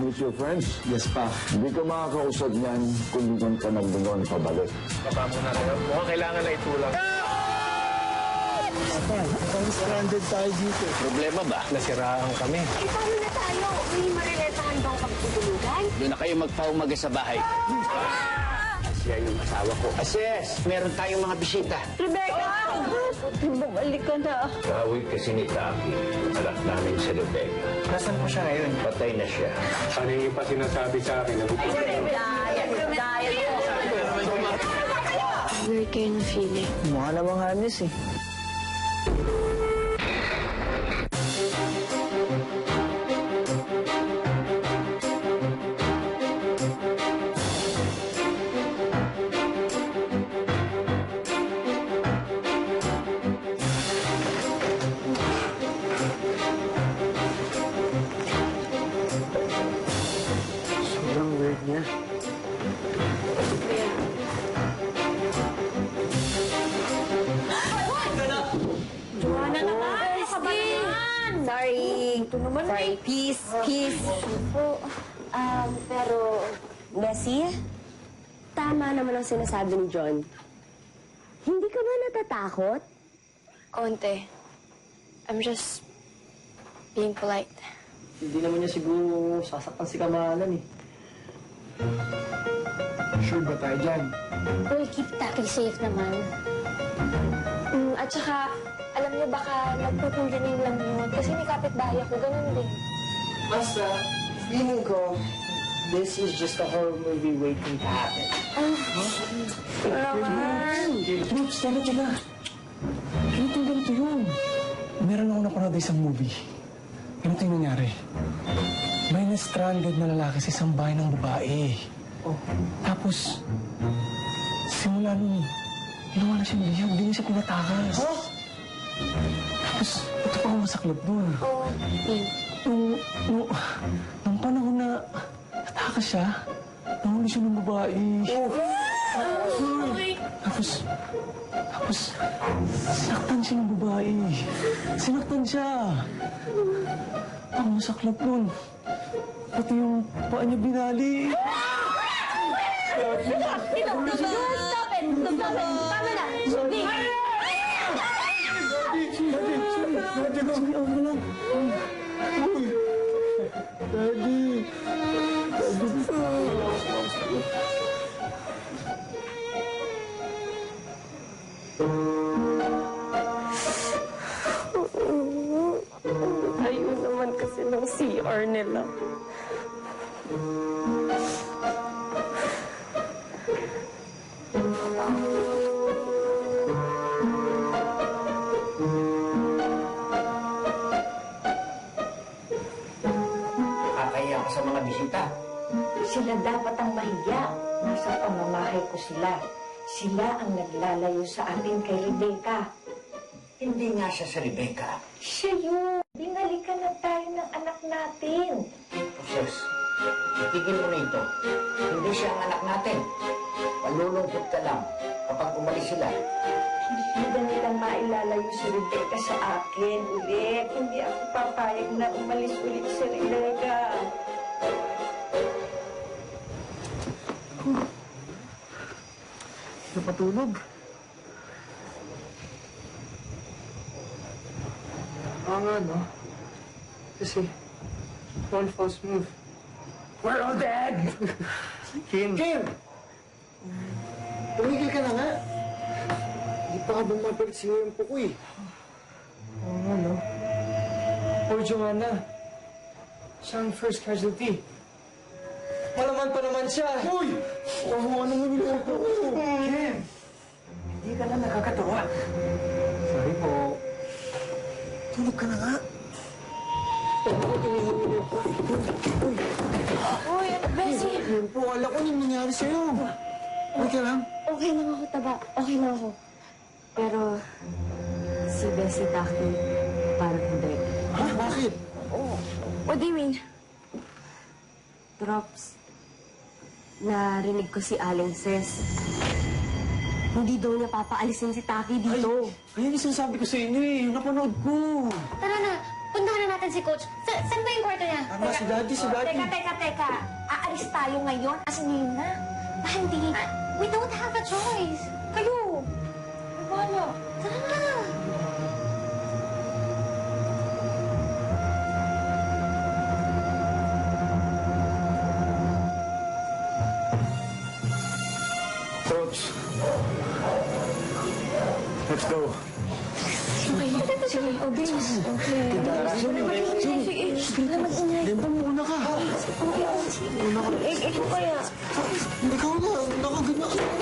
with your friends? Yes, pa. Hindi ka makakausad niyan kung di ka nagdungon pabalik. Baba muna kayo. Mukhang kailangan na itulak. Pa, parang stranded tayo dito. Problema ba? Nasiraan kami. Eh, paano na tayo? May mariletahan bang pagtutulugan? Doon na kayo magpaumaga sa bahay. Asya yung asawa ko. Ases, meron tayong mga bisita. Rebecca! Bumalik ka na. Kaaway kasi ni Taki, anak namin si Rebecca. Nasaan po siya ngayon? Patay na siya. Ano yung pa sinasabi sa akin? Diet. Weird kayo ng feeling. Mukha namang harness eh. Sobrang weird niya. Joanna naman! Sorry. Sorry. Peace. Pero, Bessie, tama naman ang sinasabi ni John. Hindi ka ba natatakot? Konti. I'm just being polite. Hindi naman niya siguro sasaktan si Kamahalan eh. Sure ba tayo dyan? We'll keep Taki safe naman. At saka, alam niyo baka nagpupulining lang yun. Kasi may kapitbahay ako, ganun din. Basta, feeling ko, this is just a horror movie waiting to happen. Oops, tara. Ganito yun. Meron ako napanood isang movie. Ganito yung nangyari. May na-stranded na lalaki sa isang bahay ng babae. Tapos, simula nung ginawa na siya niliyab, hindi niya siya pinatakas. Tapos, ito pa ang masaklap dun. Nung panahon na natakas siya, nahuli siya ng babae. Tapos, sinaktan siya ng babae. Sinaktan siya. Ang masaklap nun. Pati yung paa niya binali. Stop it! Tama na! Daddy, ako na lang. Daddy. Ayun naman kasi ng CR nila. Nakakaya ka sa mga bisita. Sila dapat ang mahiya. Nasa pamamahay ko sila. Sila ang naglalayo sa atin kay Rebecca. Hindi nga siya si Rebecca. Siya yun. Binalikan na tayo ng anak natin. Sus, itigil mo na ito. Hindi siya ang anak natin. Malulungkot ka lang kapag umalis sila. Hindi nilang mailalayo si Rebecca sa akin ulit. Hindi ako papayag na umalis ulit si Rebecca. Hindi patulog. Nga, no? Kasi, one false move. We're all dead! Kim! Tumigil ka na nga. Hindi pa ka bumabalik si William Pukoy. Oo nga, no? Poor Joanna. Siya ang first casualty. Malaman pa naman siya. Uy! Ano naman yung ako? Kim! Hindi ka na nakakatawa. Sorry po. Tulog ka na nga. Uy, Bessie! Yun po, wala ko nang nangyari sa'yo. Okay ka lang? Okay lang ako, Taba. Okay lang ako. Pero, si Bessie Taki, parang hindi. Ha? Bakit? What do you mean? Drops, narinig ko si Aling Ses. Hindi daw niya papaalisin si Taki dito. Ayun yung sinasabi ko sa inyo eh. Yung napanood ko. Tara na, punta na natin natin si Coach. Saan ba yung kwarto niya? Tama, si Daddy, si Daddy. Teka. Aalis tayo ngayon? As in ngayon na? Hindi. We don't have a choice. Kayo. Wala. Tara na. Coach. Let's go. Sige, okay. Sige, mag-ingay. Demba, muna ka. Ikaw kaya. Ikaw na, nakaganyan ka na.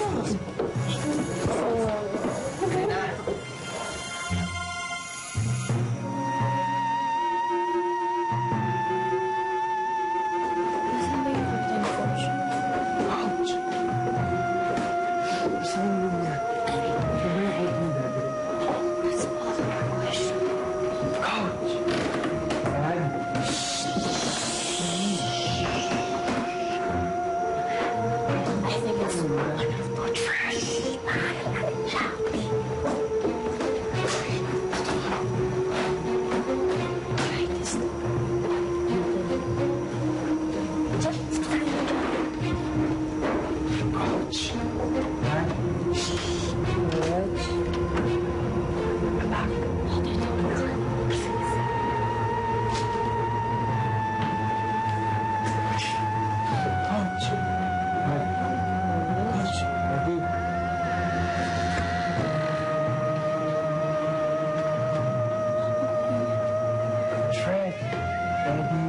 Nasaan ba yung kwarto ni Coach? Ouch! Saan yung room niya? That's all our question. Ouch! Dad! I think it's one of Coach Freddy. Ouch! Dad? Ouch! Dad? Ouch! Daddy? Fred? Daddy?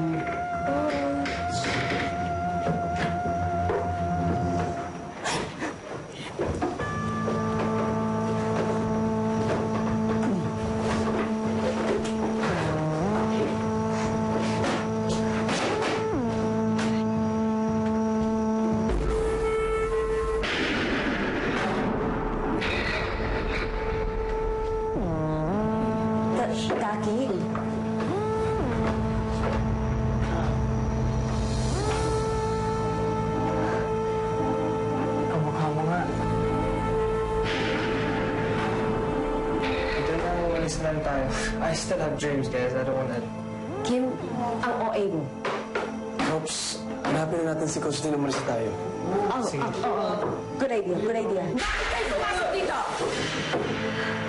Kaki? Kamukha mo nga. Ito na, umalis na lang tayo. I still have dreams, guys. I don't wanna... Kim, ang OA mo. Oops. Hanapin na natin si Coach din, umalis tayo. Good idea, good idea. Bakit kayo pumasok dito?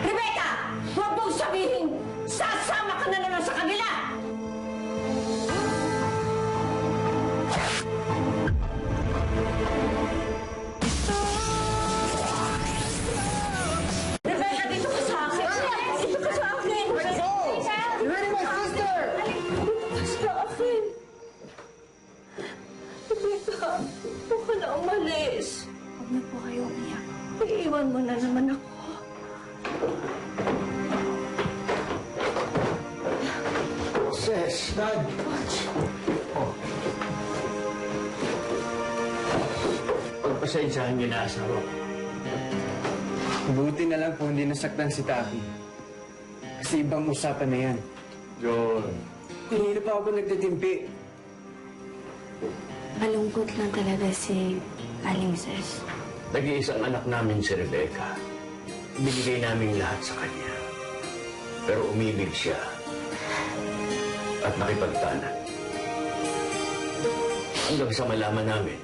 Rebecca! Huwag mong sabihin, sasama ka na naman sa kanila! Rebecca, dito ka sa akin! Dito ka sa akin! You're really my sister! Sa akin! Rebecca, huwag ka na umalis. Huwag na po kayo umiyak. Iiwan mo na naman ako. Sis! Dad! Pagpasensyahan niyo na asawa ko. Buti na lang po hindi nasaktan si Taki. Kasi ibang usapan na yan. John, Hindi pa ako nagtitimpi. Malungkot lang talaga si Aling Ses. nag-iisang anak namin si Rebecca. Binigay namin lahat sa kanya. Pero umibig siya at nakipagtanan. Hanggang sa malaman namin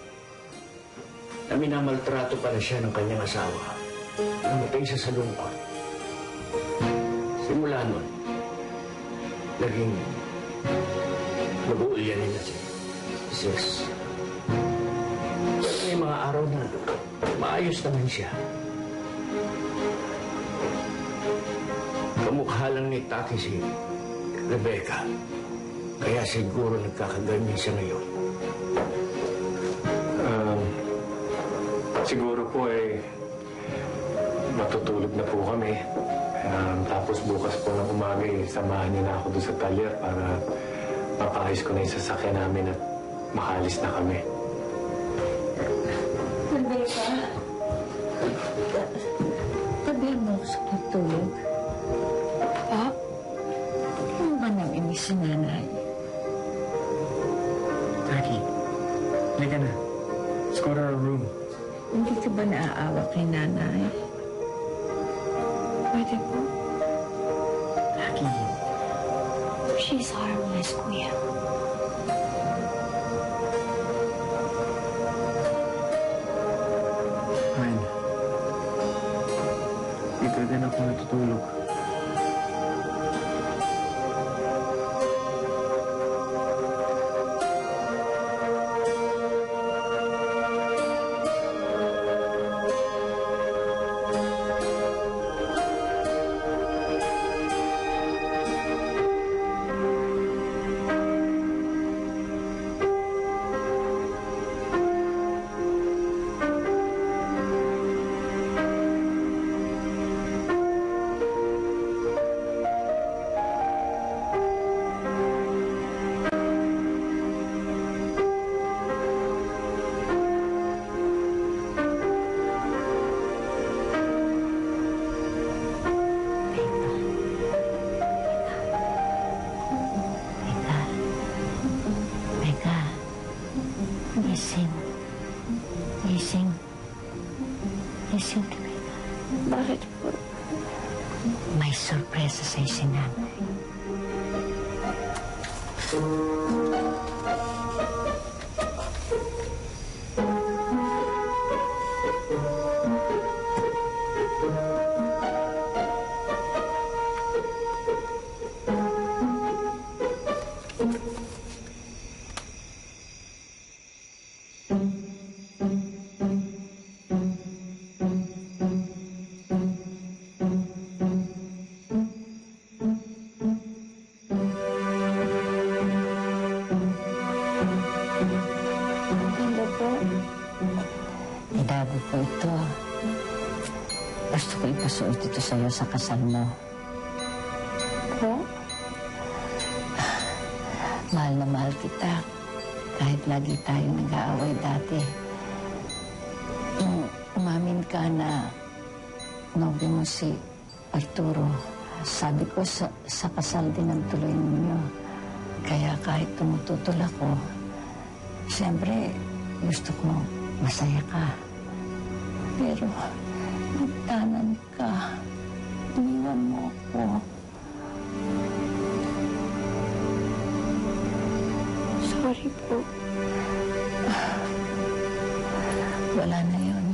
na minamaltrato pala siya ng kanyang asawa. Namatay siya sa lungkot. Simula nun, naging mag-uulyanin na si Sis. Pero may mga araw na maayos naman siya. Kamukha lang ni Taki si Rebecca. Kaya siguro nagkakaganyan siya ngayon. Siguro po matutulog na po kami. Tapos bukas po ng umaga samahan niyo na ako doon sa talyer para mapahis ko na yung sasakyan namin at makalis na kami. Rebecca, tabihan mo ako sa pagtulog. Pa? Ano ba nang inis si nanay? Taki, halika na. Let's go to our room. Hindi ka ba naaawa kay nanay? Pwede po? Taki, She's harmless, kuya. Fine. Dito din ako natutulog. Becca, gising. Gising. Gising ka, Becca. Bakit po? May sorpresa sa'yo si nanay. Ano po? Idago ko ito. Gusto ko ipasuot ito sa'yo sa kasal mo. Po? Mahal na mahal kita. Kahit lagi tayo nag-aaway dati. Nung umamin ka na nobyo mo si Arturo, sabi ko sa kasal din ang tuloy ninyo. Kaya kahit tumututol ako, siyempre gusto ko masaya ka. Pero nagtanan ka. Iniwan mo ako. Sorry po. Wala na yun.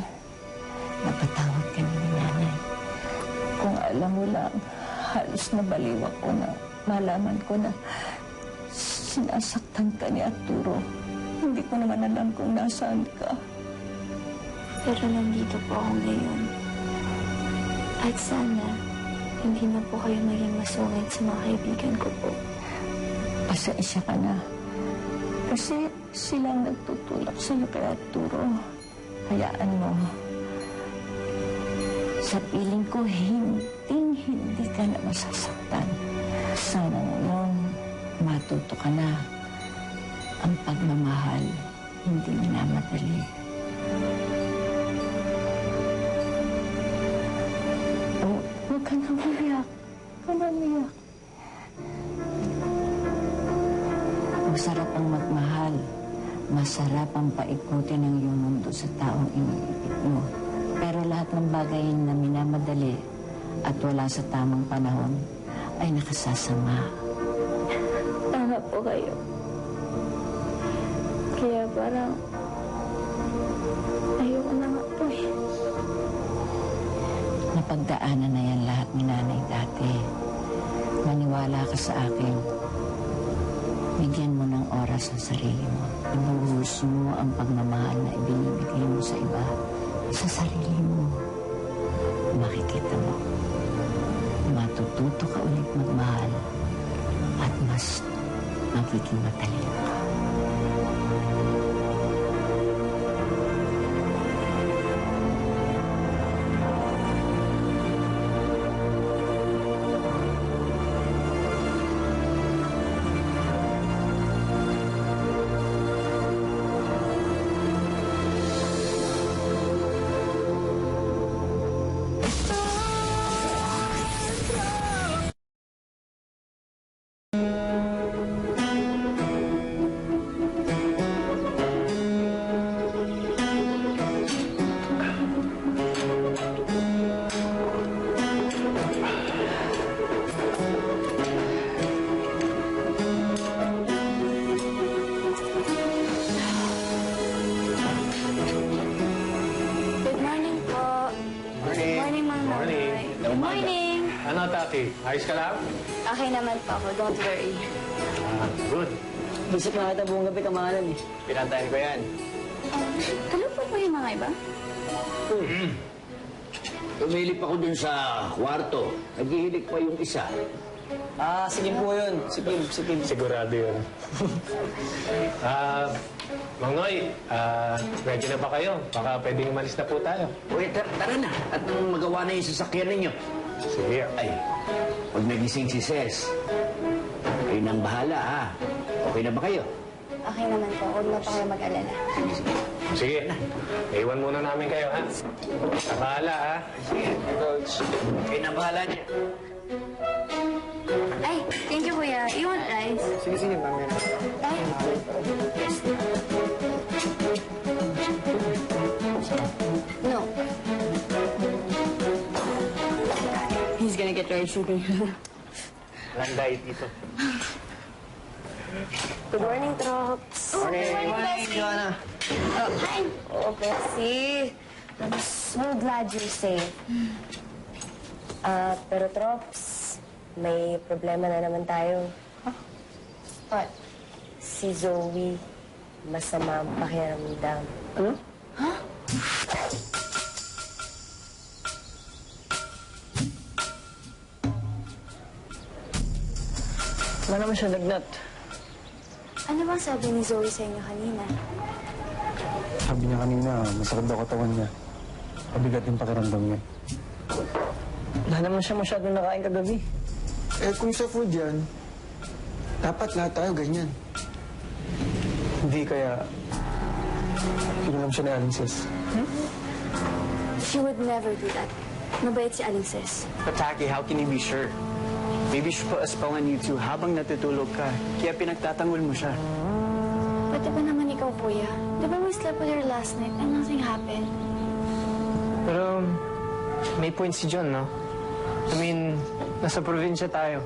Napatawad ka ni nanay. Kung alam mo lang, halos nabaliw ako na malaman ko na sinasaktan ka ni Arturo. Hindi ko naman alam kung nasaan ka. Pero nandito po ako ngayon. At sana, hindi na po kayo maging masungit sa mga kaibigan ko po. Pasensya ka na. Kasi silang nagtutulak sa'yo kay Arturo. Hayaan mo. Sa piling ko, hindi ka na masasaktan. Sana ngayon, matuto ka na. Ang pagmamahal, hindi minamadali. Oh, huwag ka na umiyak. Huwag ka na umiyak. Masarap ang magmahal. Masarap ang paikutin ang iyong mundo sa taong iniibig mo. Pero lahat ng bagay na minamadali at wala sa tamang panahon ay nakasasama. Tama po kayo. Kaya parang ayoko na nga po eh. Napagdaanan na yan lahat ni nanay dati. Maniwala ka sa akin. Bigyan mo ng oras ang sarili mo. Ibuhos mo ang pagmamahal na ibinibigay mo sa iba. Sa sarili mo. Makikita mo. Matututo ka ulit magmahal. At mas magiging matalino ka. Lucky? Ayos ka lang? Okay naman po ako, don't worry. Good. Isip na kita buong gabi kamahalan eh. Pinantayan ko yan. Ano po po yung mga iba? Tumilip ako dun sa kwarto. Naghihilik pa yung isa. Ah, sige po yun. Sige. Sigurado yun. Mang Noy, ready na ba kayo? Baka pwedeng umalis na po tayo. Uy, tara na. At nang magawa na yung sasakyan ninyo. Sige. Ay, pag nagising si Ses, kayo nang bahala, ha? Okay na ba kayo? Okay naman po, huwag na po kayo mag-alala. Sige. Iwan muna namin kayo, ha? Sa bahala, ha? Kayo nang bahala niya. Ay, thank you, kuya. You want rice? Sige, mami. Ay, no. He's gonna get rice with me. Walang diet dito. Good morning, Trops. Morning, Joanna. Hi. Oh, Bessie. I'm so glad you're safe. Pero Trops, may problema na naman tayo. What? Si Zoe, masama ang pakiramdam. Ano? Wala naman siya lagnat. Ano bang sabi ni Zoe sa inyo kanina? Sabi niya kanina, masakit daw katawan niya. Pabigat yung pakiramdam niya. Wala naman siya masyadong nakain kagabi. Eh, kung sa food yan, dapat lahat tayo ganyan. Hindi kaya, pinulam siya ni Aling Sis. She would never do that. Mabait si Aling Sis. But Taki, how can you be sure? Maybe she put a spell on you two habang natutulog ka. Kaya pinagtatanggol mo siya. Pati ba naman ikaw, kuya? Di ba we slept with her last night and nothing happened? Pero may point si John, no? I mean, nasa probinsya tayo.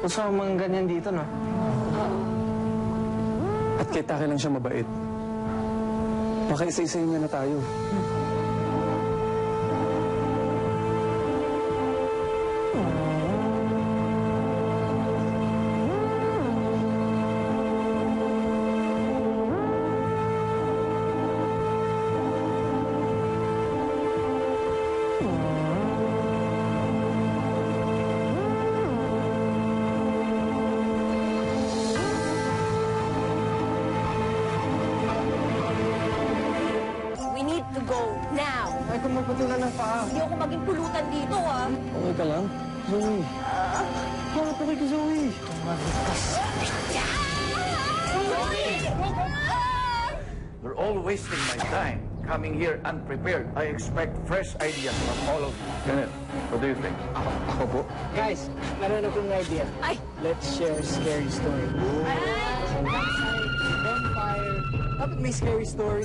Gusto mo mga ganyan dito, no? At kay Taki lang siya mabait. Baka isa-isayin niya na tayo. We need to go now. Ay, kung magpatulan ng paa. Hindi ako maging pulutan dito, ah. Okay ka lang? Zoe. Hanap ako kay Zoe. You're all wasting my time coming here unprepared. I expect fresh ideas from all of you. Kenneth, what do you think? Ako po? Guys, meron akong idea. Ay! Let's share a scary story. Bonfire. Dapat may scary story.